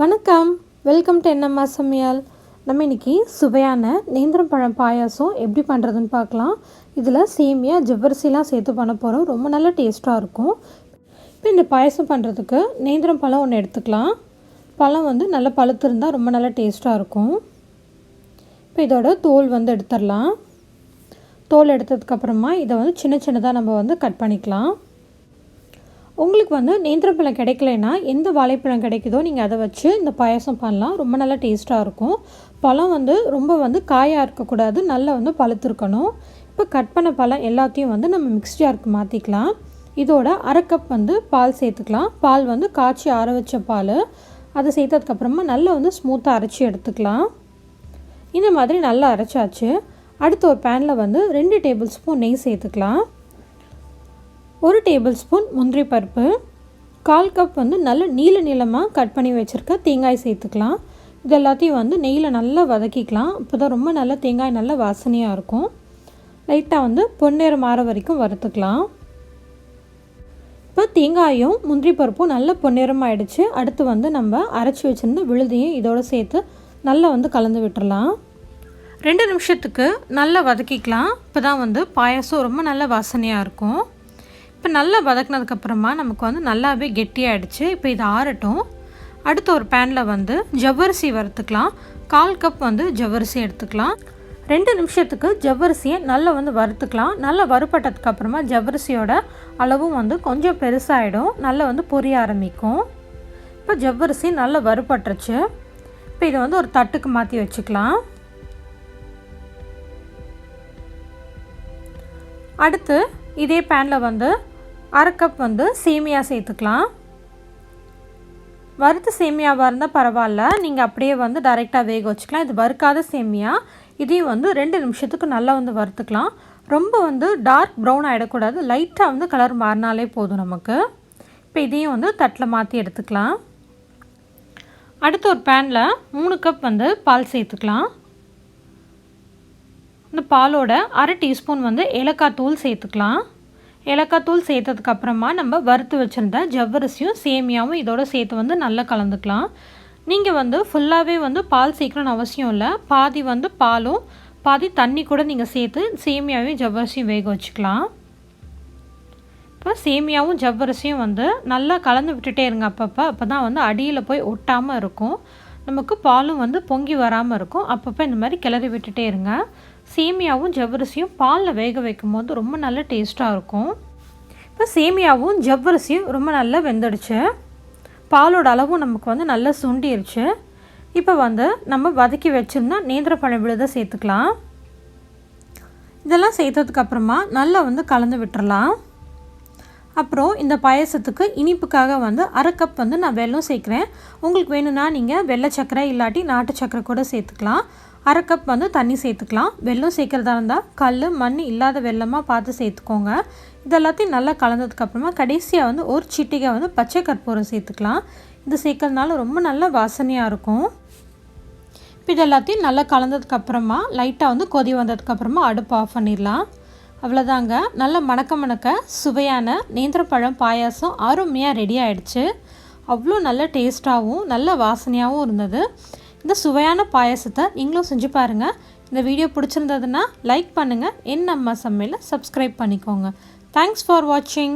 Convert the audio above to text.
வணக்கம், welcome to Amma Samayal. நம்ம இன்றைக்கி சுவையான நேந்திரம் பழம் பாயாசம் எப்படி பண்ணுறதுன்னு பார்க்கலாம். இதில் சேமியா ஜவ்வரிசிலாம் சேர்த்து பண்ண போகிறோம். ரொம்ப நல்ல டேஸ்ட்டாக இருக்கும். இப்போ இந்த பாயாசம் பண்ணுறதுக்கு நேந்திரம் பழம் ஒன்று எடுத்துக்கலாம். பழம் நல்லா பழுத்து இருந்தால் ரொம்ப நல்ல டேஸ்ட்டாக இருக்கும். இப்போ இதோட தோல் எடுத்துடலாம். தோல் எடுத்ததுக்கப்புறமா இதை சின்ன சின்னதாக நம்ம கட் பண்ணிக்கலாம். உங்களுக்கு நேந்திரம் பழம் கிடைக்கலனா எந்த வாழைப்பழம் கிடைக்குதோ நீங்கள் அதை வச்சு இந்த பாயாசம் பண்ணலாம். ரொம்ப நல்லா டேஸ்ட்டாக இருக்கும். பழம் ரொம்ப காயாக இருக்கக்கூடாது, நல்லா பழுத்திருக்கணும். இப்போ கட் பண்ண பழம் எல்லாத்தையும் நம்ம மிக்ஸ் ஜாருக்கு மாற்றிக்கலாம். இதோட அரை கப் பால் சேர்த்துக்கலாம். பால் காய்ச்சி ஆற வச்ச பால். அதை சேர்த்ததுக்கப்புறமா நல்லா ஸ்மூத்தாக அரைச்சி எடுத்துக்கலாம். இந்த மாதிரி நல்லா அரைச்சாச்சு. அடுத்து ஒரு பேனில் 2 டேபிள் ஸ்பூன் நெய் சேர்த்துக்கலாம். 1 டேபிள் ஸ்பூன் முந்திரி பருப்பு, 1/4 கப் நல்ல நீளமாக கட் பண்ணி வச்சுருக்க தேங்காய் சேர்த்துக்கலாம். இது எல்லாத்தையும் நெய்யில் நல்லா வதக்கிக்கலாம். அப்போ தான் ரொம்ப நல்ல தேங்காய் நல்ல வாசனையாக இருக்கும். லைட்டாக பொன்னிறம் மாற வரைக்கும் வறுத்துக்கலாம். இப்போ தேங்காயும் முந்திரி பருப்பும் நல்ல பொன்னிறம் ஆகிடுச்சு. அடுத்து நம்ம அரைச்சி வச்சுருந்த விழுதையும் இதோடு சேர்த்து நல்லா கலந்து விட்டுடலாம். 2 நிமிஷத்துக்கு நல்லா வதக்கிக்கலாம். இப்போ தான் பாயாசம் ரொம்ப நல்ல வாசனையாக இருக்கும். இப்போ நல்லா வதக்கினதுக்கப்புறமா நமக்கு நல்லாவே கெட்டியாகிடுச்சு. இப்போ இது ஆறட்டும். அடுத்து ஒரு பேனில் ஜவ்வரிசி வறுத்துக்கலாம். 1/4 கப் ஜவ்வரிசி எடுத்துக்கலாம். 2 நிமிஷத்துக்கு ஜவ்வரிசியை நல்லா வறுத்துக்கலாம். நல்லா வறுப்பட்டதுக்கப்புறமா ஜவ்வரிசியோட அளவும் கொஞ்சம் பெருசாகிடும். நல்லா பொரிய ஆரம்பிக்கும். இப்போ ஜவ்வரிசி நல்லா வறுப்பட்டுருச்சு. இப்போ இதை ஒரு தட்டுக்கு மாற்றி வச்சுக்கலாம். அடுத்து இதே பேனில் அரை கப் சேமியா சேர்த்துக்கலாம். வறுத்த சேமியாவாக இருந்தால் பரவாயில்ல, நீங்கள் அப்படியே டைரெக்டாக வேக வச்சுக்கலாம். இது வறுக்காத சேமியா. இதையும் 2 நிமிஷத்துக்கு நல்லா வறுத்துக்கலாம். ரொம்ப டார்க் ப்ரௌன் ஆகிடக்கூடாது. லைட்டாக கலர் மாறினாலே போதும் நமக்கு. இப்போ இதையும் தட்டில் மாற்றி எடுத்துக்கலாம். அடுத்து ஒரு பேனில் 3 கப் பால் சேர்த்துக்கலாம். இந்த பாலோட அரை டீஸ்பூன் ஏலக்காய் தூள் சேர்த்துக்கலாம். ஏலக்காய் தூள் சேர்த்ததுக்கப்புறமா நம்ம வறுத்து வச்சுருந்த ஜவ்வரிசியும் சேமியாவும் இதோடு சேர்த்து நல்லா கலந்துக்கலாம். நீங்கள் ஃபுல்லாகவே பால் சேர்க்கணும்னு அவசியம் இல்லை. பாதி பாலும் பாதி தண்ணி கூட நீங்கள் சேர்த்து சேமியாவையும் ஜவ்வரிசியும் வேக வச்சுக்கலாம். இப்போ சேமியாவும் ஜவ்வரிசியும் நல்லா கலந்து விட்டுட்டே இருங்க அப்பப்போ. அப்போ தான் அடியில் போய் ஒட்டாமல் இருக்கும். நமக்கு பாலும் பொங்கி வராமல் இருக்கும். அப்பப்போ இந்த மாதிரி கிளறி விட்டுட்டே இருங்க. சேமியாவும் ஜவ்வரிசியும் பாலில் வேக வைக்கும் போது ரொம்ப நல்ல டேஸ்ட்டாக இருக்கும். இப்போ சேமியாவும் ஜவ்வரிசியும் ரொம்ப நல்லா வெந்துடுச்சு. பாலோட அளவும் நமக்கு நல்லா சுண்டிருச்சு. இப்போ நம்ம வதக்கி வச்சுருந்தா நேந்திரம் பழம் விழுதை சேர்த்துக்கலாம். இதெல்லாம் சேர்த்ததுக்கப்புறமா நல்லா கலந்து விட்டுறலாம். அப்புறம் இந்த பாயசத்துக்கு இனிப்புக்காக அரை கப் நான் வெல்லம் சேர்க்குறேன். உங்களுக்கு வேணும்னா நீங்கள் வெள்ளை சர்க்கரை இல்லாட்டி நாட்டு சர்க்கரை கூட சேர்த்துக்கலாம். அரை கப் தண்ணி சேர்த்துக்கலாம். வெல்லம் சேர்க்குறதா இருந்தால் கல் மண் இல்லாத வெல்லமாக பார்த்து சேர்த்துக்கோங்க. இதெல்லாத்தையும் நல்லா கலந்ததுக்கப்புறமா கடைசியாக ஒரு சிட்டிகை பச்சை கற்பூரம் சேர்த்துக்கலாம். இது சேர்க்கறதுனால ரொம்ப நல்ல வாசனையாக இருக்கும். இப்போ இதெல்லாத்தையும் நல்லா கலந்ததுக்கப்புறமா லைட்டாக கொதி வந்ததுக்கப்புறமா அடுப்பு ஆஃப் பண்ணிடலாம். அவ்வளோதாங்க. நல்ல மணக்க சுவையான நேந்திரப்பழம் பாயாசம் அருமையாக ரெடி ஆகிடுச்சு. அவ்வளோ நல்ல டேஸ்ட்டாகவும் நல்ல வாசனையாகவும் இருந்தது. இந்த சுவையான பாயாசத்தை நீங்களும் செஞ்சு பாருங்கள். இந்த வீடியோ பிடிச்சிருந்ததுன்னா லைக் பண்ணுங்கள். Amma Samayal சப்ஸ்கிரைப் பண்ணிக்கோங்க. தேங்க்ஸ் ஃபார் வாட்சிங்.